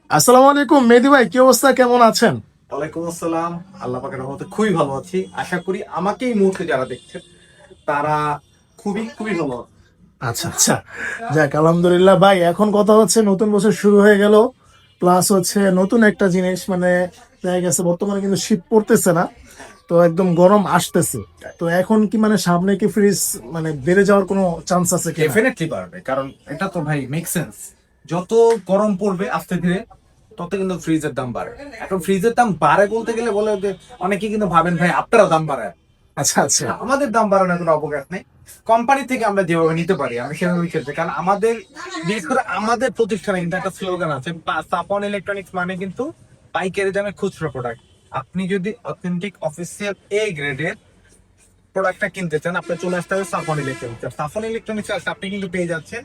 আসসালামু আলাইকুম মেহেদী ভাই, কি অবস্থা, কেমন আছেন? ওয়ালাইকুম আসসালাম। আল্লাহ পাকের রহমতে খুবই ভালো আছি। আশা করি আমাকে এই মুহূর্তে যারা দেখছেন তারা খুবই খুবই ভালো আছে। আচ্ছা আচ্ছা, যাক আলহামদুলিল্লাহ ভাই। এখন কথা হচ্ছে নতুন বছর শুরু হয়ে গেল, প্লাস হচ্ছে নতুন একটা জিনিস, মানে দেখা গেছে বর্তমানে কিন্তু শীত পড়তেছে না, তো একদম গরম আসতেছে। তো এখন কি মানে সামনে কি ফ্রিজ মানে বেড়ে যাওয়ার কোনো চান্স আছে কিনা? ডেফিনেটলি পারবে, কারণ এটা তো ভাই মেক সেন্স। যত গরম পড়বে আস্তে ধীরে তত কিন্তু ফ্রিজের দাম বাড়ে। এখন ফ্রিজের দাম বাড়ে বলতে গেলে বলে যে অনেকে কিন্তু ভাবেন ভাই আপনারা দাম বাড়ায়। আচ্ছা আচ্ছা। আমাদের দাম বাড়ানোর কোনো অবকাশ নেই। কোম্পানি থেকে আমরা যেভাবে নিতে পারি আমি সেভাবে খেলতে, কারণ আমাদের বিশেষ করে আমাদের প্রতিষ্ঠানে কিন্তু একটা স্লোগান আছে, সাপন ইলেকট্রনিক্স মানে কিন্তু পাইকারি দামে খুচরো প্রোডাক্ট। আপনি যদি অথেন্টিক অফিসিয়াল এ গ্রেডের প্রোডাক্টটা কিনতে চান, আপনি চলে আসতে হবে সাফন ইলেকট্রনিক্স। সাফন ইলেকট্রনিক্স আপনি কিন্তু পেয়ে যাচ্ছেন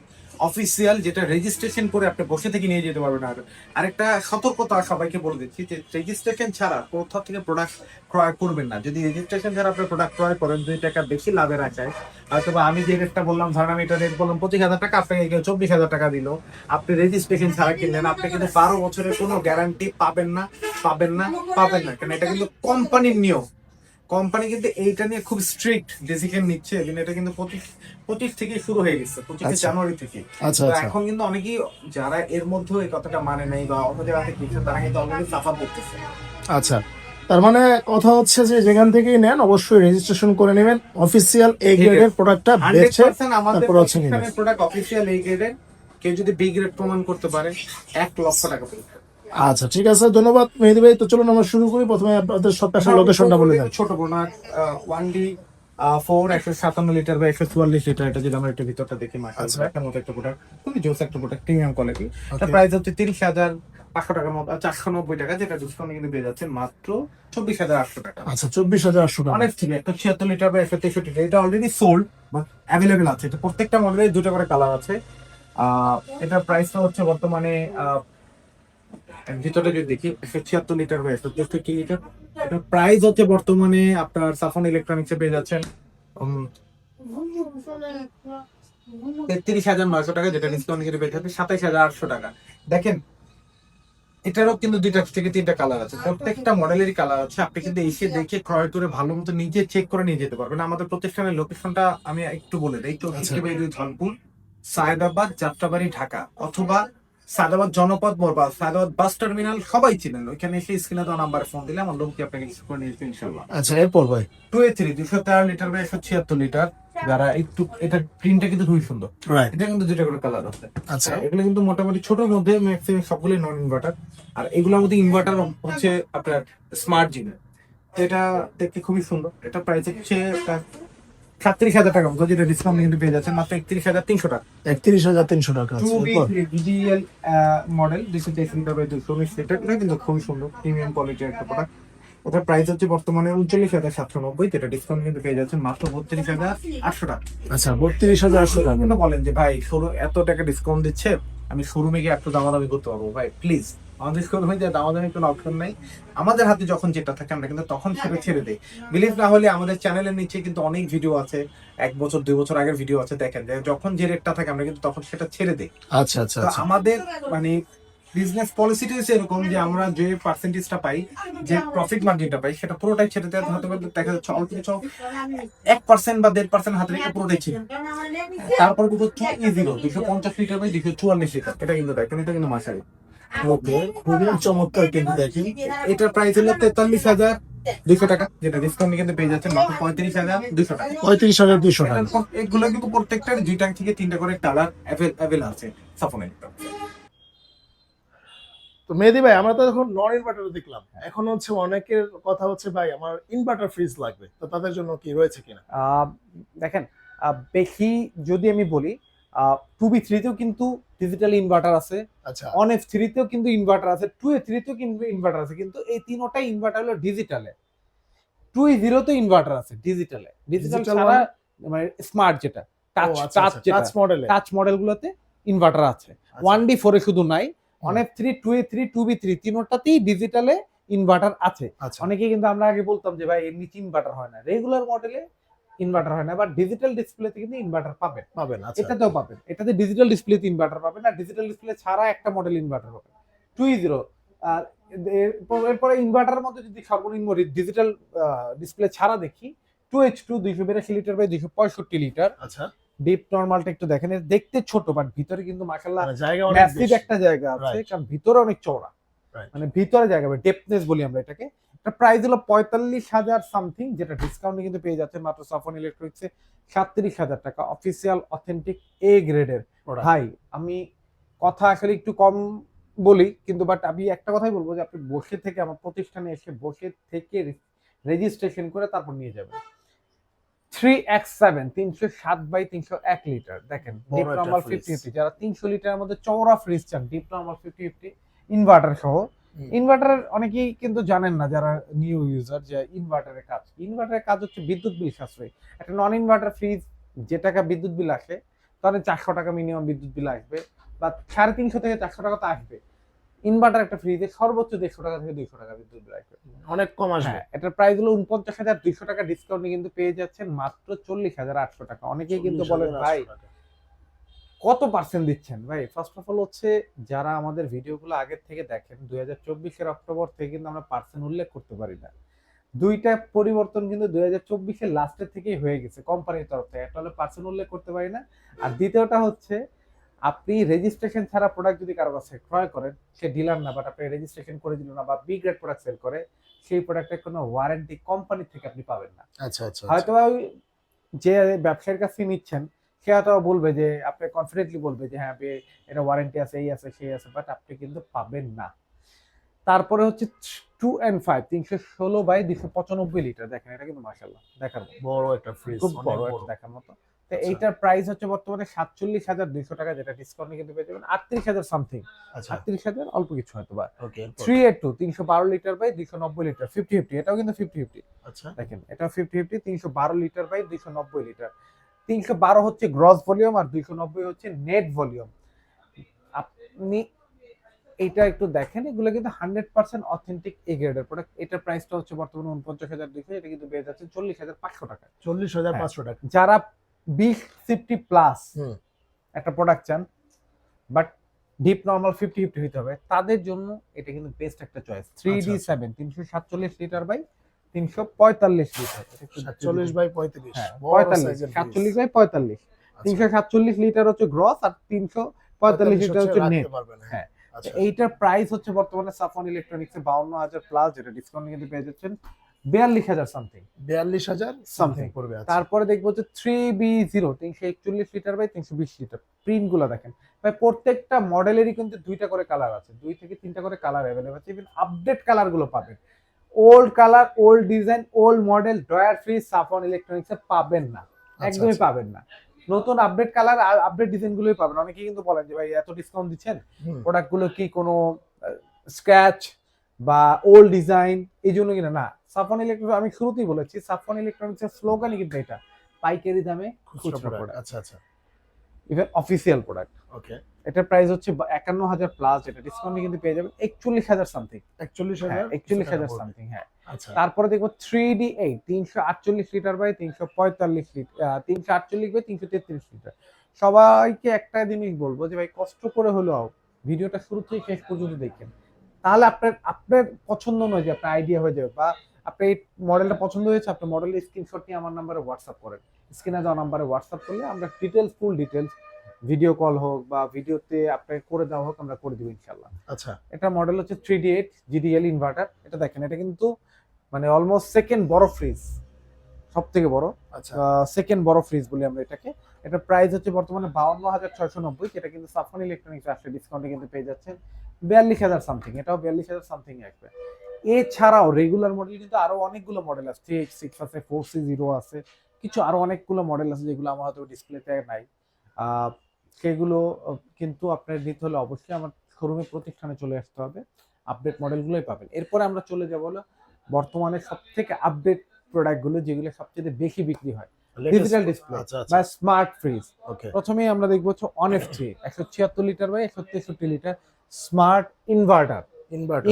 অফিসিয়াল, যেটা রেজিস্ট্রেশন করে আপনি বসে থেকে নিয়ে যেতে পারবেন। আর আরেকটা সতর্কতা সবাইকে বলে দিচ্ছি যে রেজিস্ট্রেশন ছাড়া কোথাও থেকে প্রোডাক্ট ক্রয় করবেন না। যদি রেজিস্ট্রেশন ছাড়া আপনি প্রোডাক্ট ক্রয় করেন 2 টাকা বেশি লাভের আশায়, অথবা আমি যে রেটটা বললাম, ধরেন আমি এটা রেট বললাম 25,000 টাকা, আপনাকে কেউ 24,000 টাকা দিল, আপনি রেজিস্ট্রেশন ছাড়া কিনলেন, আপনি কিন্তু 12 বছরের কোনো গ্যারান্টি পাবেন না, পাবেন না, পাবেন না। কারণ এটা কিন্তু কোম্পানির নিয়ম। কোম্পানি কিন্তু এইটা নিয়ে খুব স্ট্রিক্ট ডিসিশন নিচ্ছে, এবং এটা কিন্তু পঁচিশ পঁচিশ থেকে শুরু হয়ে গেছে, 25শে জানুয়ারি থেকে। আচ্ছা তো আচ্ছা। এখন কিন্তু অনেকেই যারা এর মধ্যে এই কথাটা মানে নাই বা অন্য জায়গা থেকে কিনছে, তারা কিন্তু অলরেডি সাফার করতেছে। আচ্ছা, তার মানে কথা হচ্ছে যে যেখান থেকেই নেন অবশ্যই রেজিস্ট্রেশন করে নেবেন, অফিসিয়াল এ ঠিক গ্রেডের আছে, প্রোডাক্টটা হান্ড্রেড বেছে পার্সেন্ট আমাদের তারপর হচ্ছে নেবেন। প্রতিষ্ঠানের প্রোডাক্ট অফিসিয়াল এই গ্রেডের। কেউ যদি বি গ্রেড প্রমাণ করতে পারে 1 লক্ষ টাকা পেয়ে যাবে। আচ্ছা ঠিক আছে, ধন্যবাদ মেহেদী ভাই। তো চলুন আমরা শুরু করি, প্রথমে আপনাদের সবটা ধরুন লোকেশনটা বলে দেন। ছোট প্রোডাক্ট, 1D 157 লিটার বা 144 লিটার, এটা যদি আমরা একটু ভিতরটা দেখি, মাশাআল্লাহ আচ্ছা। দেখার মতো একটা প্রোডাক্ট, খুবই জোস একটা প্রোডাক্ট, প্রিমিয়াম কোয়ালিটি। এটা ওকে। প্রাইস হচ্ছে 30,500 টাকার মতো, 490 টাকা, যেটা ডিসকাউন্টে কিন্তু পেয়ে যাচ্ছে মাত্র 24,800 টাকা। আচ্ছা, 24,800 টাকা। অনেক ঠিক, 176 লিটার বা 163 লিটার, এটা অলরেডি সোল্ড বা অ্যাভেলেবেল আছে। এটা প্রত্যেকটা মডেলের 2টা করে কালার আছে। এটার প্রাইসটা হচ্ছে বর্তমানে ভিতরে যদি দেখি 176 লিটার বা 163 লিটার, এটার প্রাইস হচ্ছে বর্তমানে আপনার সাফন ইলেকট্রনিক্সে পেয়ে যাচ্ছেন 33,900 টাকা, যেটা ডিসকাউন্ট করে পেয়ে যাচ্ছে 27,800 টাকা। দেখেন, এটারও কিন্তু 2টা থেকে 3টা কালার আছে, প্রত্যেকটা মডেলেরই কালার আছে। আপনি কিন্তু এসে দেখে ক্রয় করে ভালো মতো নিজে চেক করে নিয়ে যেতে পারবেন। আমাদের প্রতিষ্ঠানের লোকেশনটা আমি একটু বলে দিই, আচ্ছা 64 ধনপুর, সায়েদাবাদ, যাত্রাবাড়ি, ঢাকা, অথবা সায়েদাবাদ জনপদ মোড় বা সায়েদাবাদ বাস টার্মিনাল সবাই চিনেন। ওইখানে এসে স্ক্রিনে দেওয়া নাম্বারে ফোন দিলে আমার লোককে আপনাকে রিসিভ করে নিয়ে আসবে ইনশাল্লাহ। আচ্ছা, এরপর ভাই। 2A3 213 লিটার বা 176 লিটার, যারা একটু, এটা প্রিন্টটা কিন্তু খুবই সুন্দর। রাইট। এটা কিন্তু 2টা করে কালার আছে। আচ্ছা এগুলো কিন্তু মোটামুটি ছোটর মধ্যে, ম্যাক্সিমাম সবগুলো নন ইনভার্টার। আর এগুলোর মধ্যে ইনভার্টার হচ্ছে আপনার স্মার্ট জিনের। তো এটা দেখতে খুবই সুন্দর। এটা প্রাইস হচ্ছে 37,000 টাকা মতো, যেটা ডিসকাউন্ট কিন্তু পেয়ে যাচ্ছে মাত্র 31,300 টাকা। 31,300 টাকা। টু আচ্ছা, বি এরপর। DGL model 223 litre by 219 litre, এটা কিন্তু খুবই সুন্দর প্রিমিয়াম কোয়ালিটির একটা প্রোডাক্ট। ওটার প্রাইস হচ্ছে বর্তমানে 39,790, যেটা ডিসকাউন্ট কিন্তু পেয়ে যাচ্ছে মাত্র 32,800 টাকা। আচ্ছা, 32,800 টাকা। কিন্তু বলেন যে ভাই শোরুম এত টাকা ডিসকাউন্ট দিচ্ছে, আমি শোরুমে গিয়ে একটু দামাদামি করতে পারবো? ভাই প্লিজ, আমাদের শোরুমে যে দামাদামি কোনো অপশন নাই। আমাদের হাতে যখন যেটা থাকে আমরা কিন্তু তখন সেটা ছেড়ে দিই। বিলিভ না হলে আমাদের চ্যানেলের নিচে কিন্তু অনেক ভিডিও আছে, 1 বছর 2 বছর আগের ভিডিও আছে, দেখেন যে যখন যে রেটটা থাকে আমরা কিন্তু তখন সেটা ছেড়ে দিই। আচ্ছা আচ্ছা তো আচ্ছা। আমাদের মানে বিজনেস পলিসিটা হচ্ছে এরকম যে আমরা যে পার্সেন্টেজটা পাই, যে প্রফিট মার্জিনটা পাই, সেটা পুরোটাই ছেড়ে দেওয়া হতে পারে। দেখা যাচ্ছে অল্প কিছু 1% বা 1.5% হাতে রেখে পুরোটাই ছিল। তারপর কিন্তু 250 লিটার বাই 244 লিটার, এটা কিন্তু দেখেন, এটা কিন্তু মাসারি। ওকে, খুবই চমৎকার কিন্তু দেখি। এটার প্রাইস হলো 43,200 টাকা, যেটা ডিসকাউন্ট কিন্তু পেয়ে যাচ্ছে মাত্র 35,200 টাকা। 35,200 টাকা। এগুলো কিন্তু প্রত্যেকটার 2টা থেকে 3টা করে কালার অ্যাভেলেবল আছে সাফনের। তো মেহেদী ভাই, আমরা তো এখন নন ইনভার্টার দেখলাম, এখন হচ্ছে অনেকের কথা হচ্ছে ভাই আমার ইনভার্টার ফ্রিজ লাগবে, তো তাদের জন্য কি রয়েছে কিনা? আহ, দেখেন, বেশি যদি আমি বলি, 2B3-তেও কিন্তু ডিজিটাল ইনভার্টার আছে, আচ্ছা। 1F3-তেও কিন্তু ইনভার্টার আছে, 2A3-তেও কিন্তু ইনভার্টার আছে, কিন্তু এই তিনোটাই ইনভার্টার হলো ডিজিটালে। 2E0-তে ইনভার্টার আছে ডিজিটালে। ডিজিটাল ডিজিটাল ছাড়া মানে? মানে স্মার্ট যেটা, ও টাচ আচ্ছা টাচ আচ্ছা, যেটা, টাচ মডেলে। টাচ মডেলগুলোতে ইনভার্টার আছে। আচ্ছা। 1D4-এ শুধু নাই, হুম, 1F3, 2A3, 2B3 তিনোটাতেই ডিজিটালে ইনভার্টার আছে। আচ্ছা। অনেকে কিন্তু আমরা আগে বলতাম যে ভাই এমনি ইনভার্টার হয় না, রেগুলার মডেলে ইনভার্টার হয় না, বাট ডিজিটাল ডিসপ্লেতে কিন্তু ইনভার্টার পাবেন। পাবেন, আচ্ছা। এটাতেও পাবেন, এটাতে ডিজিটাল ডিসপ্লেতে ইনভার্টার পাবেন, আর ডিজিটাল ডিসপ্লে ছাড়া একটা মডেল ইনভার্টার পাবেন। 2.0 আর এরপরে ইনভার্টারের মধ্যে যদি সর্বনিম্ন ডিজিটাল ডিসপ্লে ছাড়া দেখি 2H2 282 লিটার বাই 265 লিটার। আচ্ছা, ডিপ নরমালটা একটু দেখেন, এর দেখতে ছোট বাট ভিতরে কিন্তু মাশাআল্লাহ মানে জায়গা অনেক ম্যাসিভ বেশি। একটা জায়গা আছে, Right. কারণ ভিতরে অনেক চওড়া, Right. মানে ভিতরে জায়গা ডেপথনেস বলি আমরা এটাকে। এটা প্রাইস হলো 45,000 সামথিং, যেটা ডিসকাউন্টে কিন্তু পেয়ে যাচ্ছে মাত্র সাফন ইলেকট্রনিক্সে 37,000 টাকা, অফিসিয়াল অথেন্টিক এ গ্রেডের। Product. ভাই আমি কথা আসলে একটু কম বলি, কিন্তু বাট আমি একটা কথাই বলবো যে আপনি বসে থেকে আমার প্রতিষ্ঠানে এসে বসে থেকে রেজিস্ট্রেশন করে তারপর নিয়ে যাবেন। 3X7 307/301 লিটার, দেখেন বড় ডিপ একটা নরমাল fridge। 50/50, যারা 300 লিটারের মধ্যে চওড়া ফ্রিজ চান, ডিপ নরমাল 50/50 ইনভার্টার সহ। ইনভার্টারের অনেকেই কিন্তু জানেন না যারা নিউ ইউজার, যে ইনভার্টারের কাজ কি। ইনভার্টারের কাজ হচ্ছে বিদ্যুৎ বিল সাশ্রয়ী। একটা নন ইনভার্টার ফ্রিজ যে টাকা বিদ্যুৎ বিল আসে, তাহলে 400 টাকা মিনিমাম বিদ্যুৎ বিল আসবে, বা 350 থেকে 400 টাকা তো আসবে। ইনভার্টার একটা ফ্রিজে সর্বোচ্চ 150 টাকা থেকে 200 টাকা বিদ্যুৎ বিল আসবে। অনেক কম আসবে। হ্যাঁ, এটার প্রাইস হলো 49,200 টাকা, ডিসকাউন্টে কিন্তু পেয়ে যাচ্ছেন মাত্র 40,800 টাকা। অনেকেই কিন্তু বলেন 40,800 ভাই টাকা। কত পার্সেন্ট দিচ্ছেন? ভাই ফার্স্ট অফ অল হচ্ছে, যারা আমাদের ভিডিওগুলো আগের থেকে দেখেন 2024 অক্টোবর থেকে কিন্তু আমরা পার্সেন্ট উল্লেখ করতে পারি না। দুইটা পরিবর্তন কিন্তু 2024 লাস্টের থেকেই হয়ে গেছে কোম্পানির তরফ থেকে। একটা হলো পার্সেন্ট উল্লেখ করতে পারি না, আর দ্বিতীয়টা হচ্ছে আপনি রেজিস্ট্রেশন ছাড়া প্রোডাক্ট যদি কারো কাছে ক্রয় করেন, সে ডিলার না বাট আপনি রেজিস্ট্রেশন করে দিল না, বা বি গ্রেড প্রোডাক্ট সেল করে, সেই প্রোডাক্টের কোনো ওয়ারেন্টি কোম্পানি থেকে আপনি পাবেন না। আচ্ছা, আচ্ছা, হয়তো ওই যে ব্যবসায়ীর কাছে নিচ্ছেন, সে হয়তো বলবে যে, আপনি কনফিডেন্টলি বলবে যে হ্যাঁ এটা ওয়ারেন্টি আছে, এই আছে সেই আছে, বাট আপনি কিন্তু পাবেন না। তারপরে হচ্ছে 2N5 316/295 লিটার, দেখেন এটা কিন্তু মাশাআল্লাহ দেখার মতো, বড় একটা ফ্রিজ, খুব অনেক বড় বড়। একটা দেখার মতো। তো আচ্ছা। এইটার প্রাইস হচ্ছে বর্তমানে 47,200 টাকা, যেটা ডিসকাউন্টে কিন্তু পেয়ে যাবেন 38,000 সামথিং, আচ্ছা, 38,000 অল্প কিছু হয়তো বা। ওকে। 3A2 312 লিটার বাই 290 লিটার 50/50, এটাও কিন্তু 50/50, আচ্ছা, দেখেন এটাও 50/50 312 লিটার বাই 290 লিটার। 312 হচ্ছে গ্রস ভলিউম আর 290 হচ্ছে নেট ভলিউম। আপনি এটা একটু দেখেন, এগুলো কিন্তু 100% অথেন্টিক এ গ্রেডের প্রোডাক্ট। এটার প্রাইসটা হচ্ছে বর্তমানে 49,200, এটা কিন্তু পেয়ে যাচ্ছে 40,500 টাকা। 40,500 টাকা। যারা 2050 প্লাস হুম। একটা প্রোডাক্ট চান, বাট ডিপ নরমাল 50/50 হইতে হবে, তাদের জন্য এটা কিন্তু বেস্ট একটা choice. 3D7 347 litre by 345 litre, 47/35, হ্যাঁ বড় 45 সাইজের 47/45, 347 লিটার হচ্ছে গ্রস আর 345 লিটার হচ্ছে নেট। হ্যাঁ, আচ্ছা, এইটার প্রাইস হচ্ছে বর্তমানে সাফন ইলেকট্রনিক্স এ 52,000 প্লাস, যেটা ডিসকাউন্ট কিন্তু পেয়ে যাচ্ছেন 42,000 সামথিং। 42,000 সামথিং পড়বে। আচ্ছা, তারপরে দেখবো হচ্ছে 3B0 341 litre by 320 litre. Print গুলা দেখেন ভাই, প্রত্যেকটা মডেলেরই কিন্তু 2টা করে কালার আছে, 2 থেকে 3টা করে কালার অ্যাভেলেবল আছে। ইভেন আপডেট কালার গুলো পাবেন। Old colour, old design, old model drawer free সাফন ইলেকট্রনিক্সে পাবেন না, একদমই আচ্ছা। পাবেন না। নতুন আপডেট কালার আর আপডেট ডিজাইন গুলোই পাবেন। অনেকে কিন্তু বলেন যে ভাই এত ডিসকাউন্ট দিচ্ছেন, হুম। প্রোডাক্ট গুলো কি কোনো স্ক্র্যাচ বা ওল্ড ডিজাইন এই জন্য কিনা? না, সাফন ইলেকট্রনিক্স, আমি শুরুতেই বলেছি সাফন ইলেকট্রনিক্স এর স্লোগানই কিন্তু এটা, পাইকারি দামে খুচরা প্রোডাক্ট। আচ্ছা, আচ্ছা, ইভেন অফিসিয়াল প্রোডাক্ট। ওকে। এটার প্রাইস হচ্ছে 51,000 প্লাস, যেটা ডিসকাউন্টে কিন্তু পেয়ে যাবেন 41,000 সামথিং। 41,000 41,000 সামথিং, হ্যাঁ। আচ্ছা, তারপরে দেখবো 3D8 348 litre by 345 litre 348/333 litre. সবাইকে একটা জিনিস বলবো যে ভাই কষ্ট করে হলেও ভিডিওটা শুরু থেকে শেষ পর্যন্ত দেখেন, তাহলে আপনার আপনার পছন্দ অনুযায়ী আপনার আইডিয়া হয়ে যাবে, বা আপনার এই মডেলটা পছন্দ হয়েছে, আপনার মডেলের স্ক্রিনশট নিয়ে আমার নাম্বারে হোয়াটসঅ্যাপ করেন। স্ক্রিনে দেওয়া নাম্বারে হোয়াটসঅ্যাপ করলে আমরা details, full details, video call হোক বা ভিডিওতে আপনাকে করে দেওয়া হোক, আমরা করে দিব ইনশাল্লাহ। আচ্ছা, এটা মডেল হচ্ছে 3D8 GDL ইনভার্টার। এটা দেখেন, এটা কিন্তু মানে অলমোস্ট সেকেন্ড বড় ফ্রিজ, সব থেকে বড় আচ্ছা, সেকেন্ড বড় ফ্রিজ বলি আমরা এটাকে। এটা প্রাইস হচ্ছে বর্তমানে 52,690, যেটা কিন্তু সাফন ইলেকট্রনিক্স আসলে ডিসকাউন্টে কিন্তু পেয়ে যাচ্ছেন 42,000 সামথিং, এটাও 42,000 সামথিং আসবে। এছাড়াও রেগুলার মডেল কিন্তু আরো অনেকগুলো মডেল আছে, 3H6 আছে, 4C0 আছে, কিছু আরো অনেকগুলো মডেল আছে যেগুলো আমার হয়তো ডিসপ্লেতে নাই। সেগুলো কিন্তু আপনার নিতে হলে অবশ্যই আমার শোরুমে প্রতিষ্ঠানে চলে আসতে হবে, আপডেট মডেলগুলোই পাবেন। এরপরে আমরা চলে যাবো হলো বর্তমানে সব থেকে আপডেট প্রোডাক্টগুলো, যেগুলো সবচেয়ে বেশি বিক্রি হয়, ডিজিটাল ডিসপ্লে আচ্ছা, আচ্ছা, বা স্মার্ট ফ্রিজ। ওকে। প্রথমেই আমরা দেখবো হচ্ছে ONF3 176 litre by 163 litre smart inverter.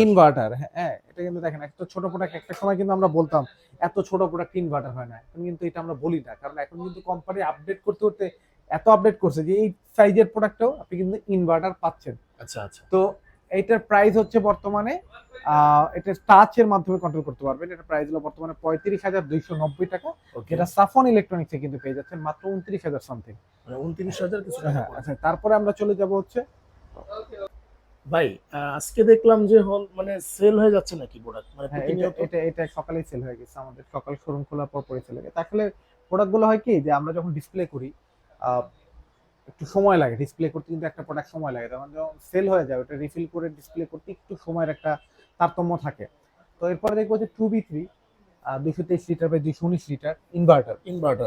Inverter, হ্যাঁ, এটা কিন্তু দেখেন একটা ছোট প্রোডাক্ট, একটা সময় কিন্তু আমরা বলতাম এত ছোট প্রোডাক্ট ইনভার্টার হয় না, এখন কিন্তু এটা আমরা বলি না, কারণ এখন কিন্তু কোম্পানি আপডেট করতে করতে এত আপডেট করছে যে এই সাইজের প্রোডাক্টটাও আপনি কিন্তু ইনভার্টার পাচ্ছেন। আচ্ছা, আচ্ছা, তো এইটার প্রাইস হচ্ছে বর্তমানে এটা টাচের মাধ্যমে কন্ট্রোল করতে পারবেন। এটা প্রাইস হলো বর্তমানে 35,290 টাকা, যেটা সাফন ইলেকট্রনিক্সে কিন্তু পেয়ে যাচ্ছেন মাত্র 29,000 সামথিং। 29,000 কিছু টাকা হ্যাঁ, পড়বে। আচ্ছা তারপরে আমরা চলে যাব হচ্ছে ভাই আজকে দেখলাম যে হল মানে সেল হয়ে যাচ্ছে নাকি প্রোডাক্ট মানে হ্যাঁ, প্রতিনিয়ত? এটা সকালেই সেল হয়ে গেছে, আমাদের সকাল শোরুম খোলার পর পরে চলে গেছে। আসলে প্রোডাক্ট গুলো হয় কি যে আমরা যখন ডিসপ্লে করি আহ, একটু সময় লাগে ডিসপ্লে করতে, কিন্তু একটা প্রোডাক্ট সময় লাগে, তখন যখন সেল হয়ে যায় ওটা রিফিল করে ডিসপ্লে করতে একটু সময়ের একটা তারতম্য থাকে। তো এরপরে দেখবো যে 2B3 223 litre by 219 litre inverter.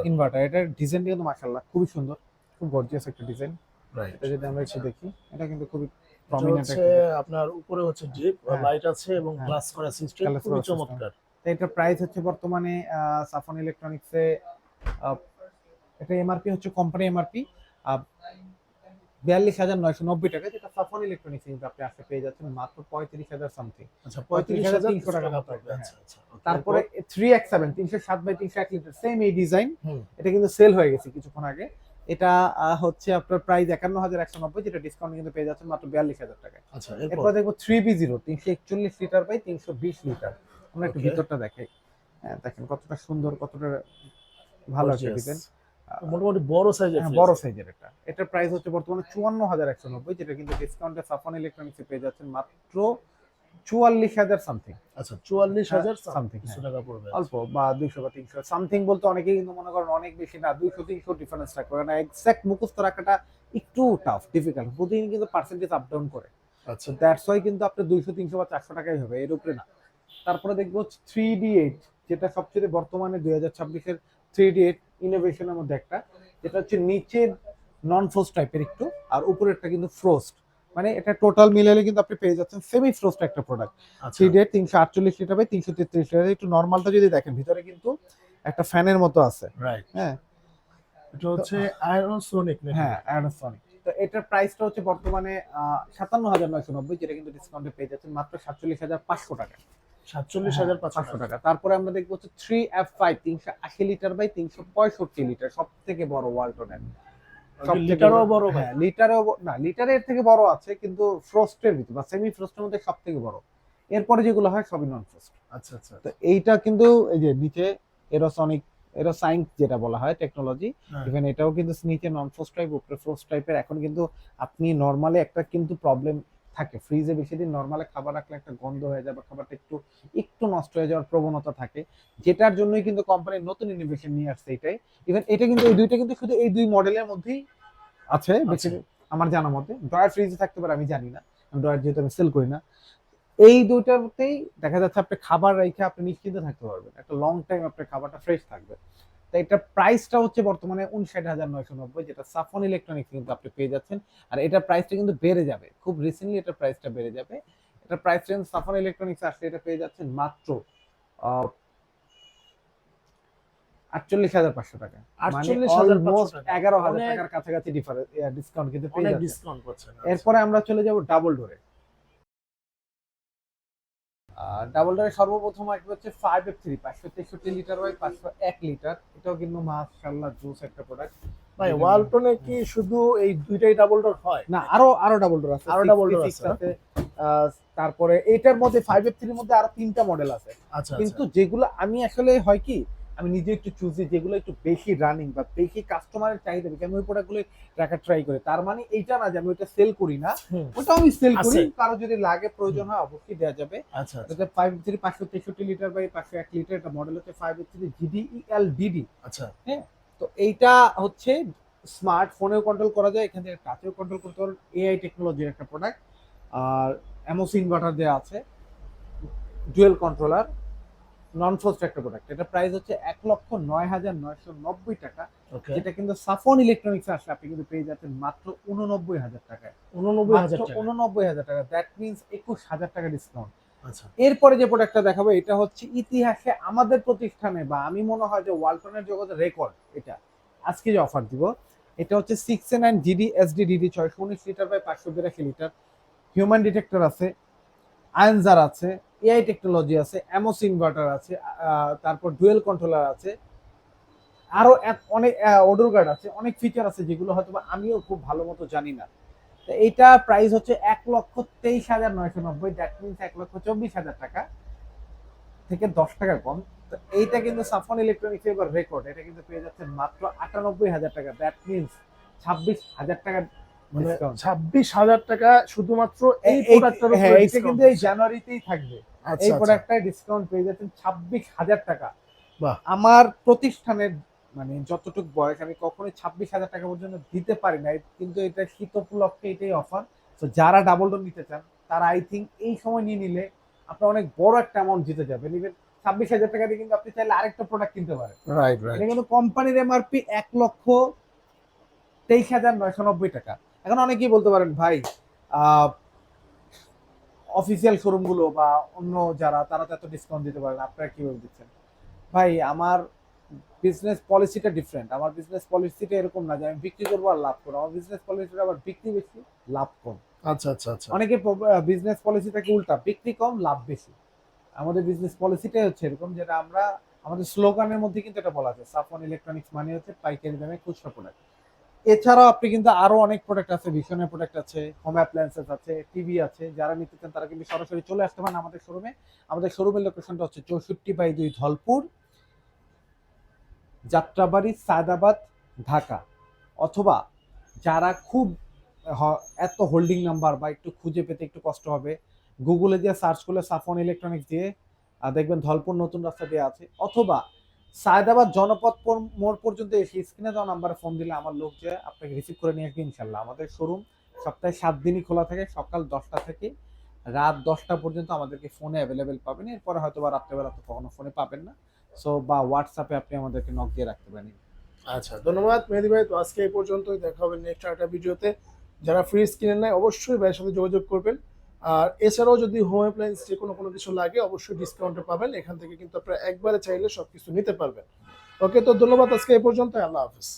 Inverter, এটার ডিজাইনটা কিন্তু মাশাআল্লাহ খুবই সুন্দর, খুব গর্জিয়াস একটা ডিজাইন। রাইট। এটা যদি আমরা একটু দেখি, এটা কিন্তু খুবই এটা প্রমিনেন্ট হচ্ছে একটা আপনার উপরে হচ্ছে ড্রিপ হ্যাঁ। লাইট আছে এবং হ্যাঁ। গ্লাস করা সিস্টেম, Glass খুবই করা system। চমৎকার। তো এটার প্রাইস হচ্ছে বর্তমানে সাফন ইলেকট্রনিক্সে এটা এমআরপি হচ্ছে কোম্পানি এমআরপি 42,990 টাকা, যেটা সাফন ইলেকট্রনিক্স কিন্তু আপনি আসতে পেয়ে যাচ্ছেন মাত্র 35,000 সামথিং। আচ্ছা 35,300 টাকা টাকা পড়বে। হ্যাঁ। আচ্ছা আচ্ছা okay, তারপরে 3X7 307 বাই 301 লিটার সেম এই ডিজাইন, হুম, এটা কিন্তু সেল হয়ে গেছে কিছুক্ষণ আগে। এটা হচ্ছে আপনার প্রাইস 51,190, যেটা ডিসকাউন্ট কিন্তু পেয়ে যাচ্ছেন মাত্র 42,000 টাকায়। আচ্ছা এরপর এরপর দেখবো 3B0 341 লিটার বাই 320 লিটার। আমরা একটু Okay. ভিতরটা দেখাই। হ্যাঁ, দেখেন কতটা সুন্দর, কতটা ভালো একটা gorgeous। ডিজাইন। মোটামুটি বড় সাইজের হ্যাঁ, বড় সাইজের এটা। এটার প্রাইস হচ্ছে বর্তমানে 54,190, যেটা কিন্তু ডিসকাউন্টে সাফন ইলেকট্রনিক্সে পেয়ে যাচ্ছেন মাত্র 44,000 সামথিং। আচ্ছা 44,000 something, সামথিং কিছু টাকা পড়বে। অল্প বা 200 বা 300 সামথিং বলতে অনেকেই কিন্তু মনে করেন অনেক বেশি না, 200-300 ডিফারেন্স থাকবে, কারণ এক্সাক্ট মুখস্থ রাখাটা একটু টাফ ডিফিকাল্ট, প্রতিদিন কিন্তু পার্সেন্টেজ আপ ডাউন করে। আচ্ছা দ্যাটস ওয়াই কিন্তু আপনার 200-300 বা 400 টাকাই হবে, এর উপরে না। তারপরে দেখবো 3D8, যেটা সবচেয়ে বর্তমানে 2026-এর 3D8 ইনোভেশনের মধ্যে একটা, যেটা হচ্ছে নিচের নন ফ্রোস্ট টাইপের একটু, আর উপরেরটা কিন্তু ফ্রোস্ট, মানে এটা টোটাল মিলালে কিন্তু আপনি পেয়ে যাচ্ছেন সেমি ফ্রোস্ট একটা প্রোডাক্ট। আচ্ছা 3D8 348 লিটার বাই 333 লিটার। একটু নর্মালটা যদি দেখেন, ভিতরে কিন্তু একটা ফ্যানের মতো আছে। রাইট। হ্যাঁ, এটা হচ্ছে আয়রোসোনিক নাকি? হ্যাঁ অ্যানাসনিক। তো এটার প্রাইসটা হচ্ছে বর্তমানে 57,990, যেটা কিন্তু ডিসকাউন্টে পেয়ে যাচ্ছেন মাত্র 47,500 টাকা। 47,500 টাকা। তারপরে আমরা দেখবো হচ্ছে 3F5 380 লিটার বাই 365 লিটার, সব থেকে বড় ওয়ালটনের। লিটারও বড় ভাই? হ্যাঁ, না লিটারের থেকে বড় আছে, কিন্তু ফ্রস্টের ভিতরে বা সেমি ফ্রস্টের মধ্যে সব থেকে বড়। এরপরে যেগুলো হয় সবই নন ফ্রস্ট। আচ্ছা আচ্ছা তো এইটা কিন্তু এই যে নিচে এরোসাইন্স যেটা বলা হয় টেকনোলজি, হ্যাঁ। ইভেন এটাও কিন্তু নিচে নন ফ্রস্ট টাইপ উপরে ফ্রস্ট টাইপের। এখন কিন্তু আপনি নরমালি একটা কিন্তু প্রবলেম থাকে, ফ্রিজে বেশি দিন নরমালে খাবার রাখলে একটা গন্ধ হয়ে যায় বা খাবারটা একটু একটু নষ্ট হয়ে যাওয়ার প্রবণতা থাকে, যেটার জন্যই কিন্তু কোম্পানির নতুন ইনোভেশন নিয়ে আসছে এটাই। ইভেন এটা কিন্তু এই দুইটা কিন্তু শুধু এই দুই মডেলের মধ্যেই আছে বেশি, আমার জানা মতে। ড্রয়ার ফ্রিজে থাকতে পারে আমি জানি না, ড্রয়ার যেহেতু আমি সেল করি না। এই দুইটাতেই দেখা যাচ্ছে আপনি খাবার রেখে আপনি নিশ্চিন্তে থাকতে পারবেন, একটা লং টাইম আপনার খাবারটা ফ্রেশ থাকবে। তো এটা প্রাইসটা হচ্ছে বর্তমানে 59,990, যেটা সাফন ইলেকট্রনিক্স কিন্তু আপনি পেয়ে যাচ্ছেন। আর এটার প্রাইসটা কিন্তু বেড়ে যাবে, খুব রিসেন্টলি এটার প্রাইসটা বেড়ে যাবে। এটার প্রাইস রেঞ্জ সাফন ইলেকট্রনিক্স আসলে এটা পেয়ে যাচ্ছেন মাত্র 48,500 টাকা, মানে 48,500 টাকা। 11,000 অনেক- টাকার কাছাকাছি ডিসকাউন্ট কিন্তু পেয়ে অনেক যাচ্ছেন। ডিসকাউন্ট পাচ্ছেন। এরপরে আমরা চলে যাব ডাবল ডোরে। ডাবল ডোরে সর্বপ্রথম আসবে হচ্ছে 5F3 563 লিটার বাই 501 লিটার। এটাও কিন্তু মাশাআল্লাহ জুস একটা প্রোডাক্ট ভাই ওয়ালটনে কি শুধু এই দুইটাই ডাবল ডোর হয়? না, আরো ডাবল ডোর আছে, আরো double door 66 আছে, তারপরে এটার মধ্যে 5F3 এর মধ্যে আরো 3টা মডেল আছে, আচ্ছা কিন্তু যেগুলো আমি আসলে হয় কি আমি নিজে একটু চুজি, যেগুলো একটু বেশি রানিং বা বেশি কাস্টমারের চাহিদা বেশি, আমি ওই প্রোডাক্টগুলো রাখার ট্রাই করি। তার মানে এইটা না যে আমি ওইটা সেল করি না, হুম, ওটা আমি সেল করি, আছে। কারো যদি লাগে প্রয়োজন হয় অবশ্যই দেওয়া যাবে। আচ্ছা আচ্ছা এটা 5F3 563 লিটার বাই 501 লিটার, এটা মডেল হচ্ছে 5F3 GDELDD। আচ্ছা হ্যাঁ, তো এইটা হচ্ছে স্মার্টফোনেও কন্ট্রোল করা যায়, এখান থেকে টাচেও কন্ট্রোল করতে পারেন, এআই টেকনোলজির একটা প্রোডাক্ট। আর এমওসি ইনভার্টার দেওয়া আছে, ডুয়েল কন্ট্রোলার, নন ফ্রস্ট একটা প্রোডাক্ট। এটা প্রাইস হচ্ছে 1,09,990 টাকা, ওকে যেটা কিন্তু সাফন ইলেকট্রনিক্স আসলে আপনি কিন্তু পেয়ে যাচ্ছেন মাত্র 89,000 টাকায়। 89,000 টাকা 89,000 টাকা, দ্যাট মিনস 21,000 টাকা ডিসকাউন্ট। আচ্ছা এরপরে যে প্রোডাক্টটা দেখাবো এটা হচ্ছে ইতিহাসে আমাদের প্রতিষ্ঠানে বা আমি মনে হয় যে ওয়ালটনের জগতের রেকর্ড। এটা আজকে যে অফার দিব, এটা হচ্ছে 6A9 GD SDDD 619 litre by 582 litre. Human detector আছে, আয়নজার আছে, এআই টেকনোলজি আছে, এমওস ইনভার্টার আছে, তারপর ডুয়েল কন্ট্রোলার আছে, আরো অনেক ওডোর গার্ড আছে, অনেক ফিচার আছে যেগুলো হয়তো বা আমিও খুব ভালো মতো জানি না। তো এইটা প্রাইস হচ্ছে 1,23,990, দ্যাট মিনস 1,24,000 টাকা থেকে 10 টাকা কম। তো এইটা কিন্তু সাফন ইলেকট্রনিক্স এবার রেকর্ড, এটা কিন্তু পেয়ে যাচ্ছেন মাত্র 98,000 টাকা, দ্যাট মিনস 26,000 টাকা মানে ডিসকাউন্ট। 26,000 টাকা শুধুমাত্র এই এই প্রোডাক্টের হ্যাঁ, উপরে এটা কিন্তু এই জানুয়ারিতেই থাকবে। আচ্ছা এই আচ্ছা প্রোডাক্টটায় ডিসকাউন্ট পেয়ে যাচ্ছেন 26,000 টাকা। বাহ। আমার প্রতিষ্ঠানের মানে যতটুকু বয়স, আমি কখনোই 26,000 টাকা পর্যন্ত দিতে পারি না, কিন্তু এটা শীত উপলক্ষে এটাই অফার। তো যারা ডাবল ডোর নিতে চান তারা আই থিঙ্ক এই সময় নিয়ে নিলে আপনার অনেক বড় একটা অ্যামাউন্ট জিতে যাবেন। ইভেন 26,000 টাকা দিয়ে কিন্তু আপনি চাইলে আরেকটা প্রোডাক্ট কিনতে পারেন। রাইট এটা রাইট। কিন্তু কোম্পানির এমআরপি 1,23,990 টাকা। এখন অনেকেই বলতে পারেন ভাই অফিসিয়াল শোরুম গুলো বা অন্য যারা, তারা তো এত ডিসকাউন্ট দিতে পারেন, আপনারা কিভাবে দিচ্ছেন? ভাই আমার বিজনেস পলিসিটা ডিফারেন্ট। আমার বিজনেস পলিসিটা এরকম না যে আমি বিক্রি করবো আর লাভ করবো। আমার বিজনেস পলিসিটা আবার বিক্রি বেশি, লাভ কম। আচ্ছা আচ্ছা আচ্ছা। অনেকে বিজনেস পলিসিটাকে উল্টা, বিক্রি কম লাভ বেশি। আমাদের বিজনেস পলিসিটাই হচ্ছে এরকম, যেটা আমরা আমাদের স্লোগানের মধ্যে কিন্তু এটা বলা আছে, সাফন ইলেকট্রনিক্স মানে হচ্ছে পাইকারি দামে খুচরা প্রোডাক্ট। এছাড়াও আপনি কিন্তু আরো অনেক প্রোডাক্ট আছে, ভীষণের প্রোডাক্ট আছে, হোম অ্যাপ্লায়েন্সেস আছে, টিভি আছে। যারা নিতে চান তারা কিন্তু সরাসরি চলে আসতে পারেন আমাদের শোরুমে। আমাদের শোরুমের লোকেশনটা হচ্ছে 64/2 ধলপুর, যাত্রাবাড়ি, সায়দাবাদ, ঢাকা। অথবা যারা খুব এত হোল্ডিং নাম্বার বা একটু খুঁজে পেতে একটু কষ্ট হবে, গুগলে দিয়ে সার্চ করলে সাফন ইলেকট্রনিক্স দিয়ে দেখবেন ধলপুর নতুন রাস্তা দিয়ে আছে। অথবা সায়দাবাদ জনপথ মোড় পর্যন্ত এসে স্ক্রিনে দেওয়া নাম্বারে ফোন দিলে আমার লোক যে আপনাকে রিসিভ করে নিয়ে আসবে ইনশাল্লাহ। আমাদের শোরুম সপ্তাহে 7 দিনই খোলা থাকে, সকাল 10টা থেকে রাত 10টা পর্যন্ত আমাদেরকে ফোনে অ্যাভেলেবেল পাবেন। এরপরে হয়তো বা রাত্রেবেলা তো কখনো ফোনে পাবেন না। সো বা হোয়াটসঅ্যাপে আপনি আমাদেরকে নক দিয়ে রাখতে পারেন। আচ্ছা ধন্যবাদ মেহেদী ভাই। তো আজকে এই পর্যন্তই, দেখা হবে নেক্সট একটা ভিডিওতে। যারা ফ্রিজ কিনেন নাই অবশ্যই ভাইয়ের সাথে যোগাযোগ করবেন। আর এছাড়াও যদি হোম অ্যাপ্লায়েন্স যে কোনো কিছু লাগে অবশ্যই ডিসকাউন্টে পাবেন। এখান থেকে কিন্তু আপনারা একবারে চাইলে সবকিছু নিতে পারবেন। ওকে, তো ধন্যবাদ আজকে এই পর্যন্ত। আল্লাহ হাফেজ।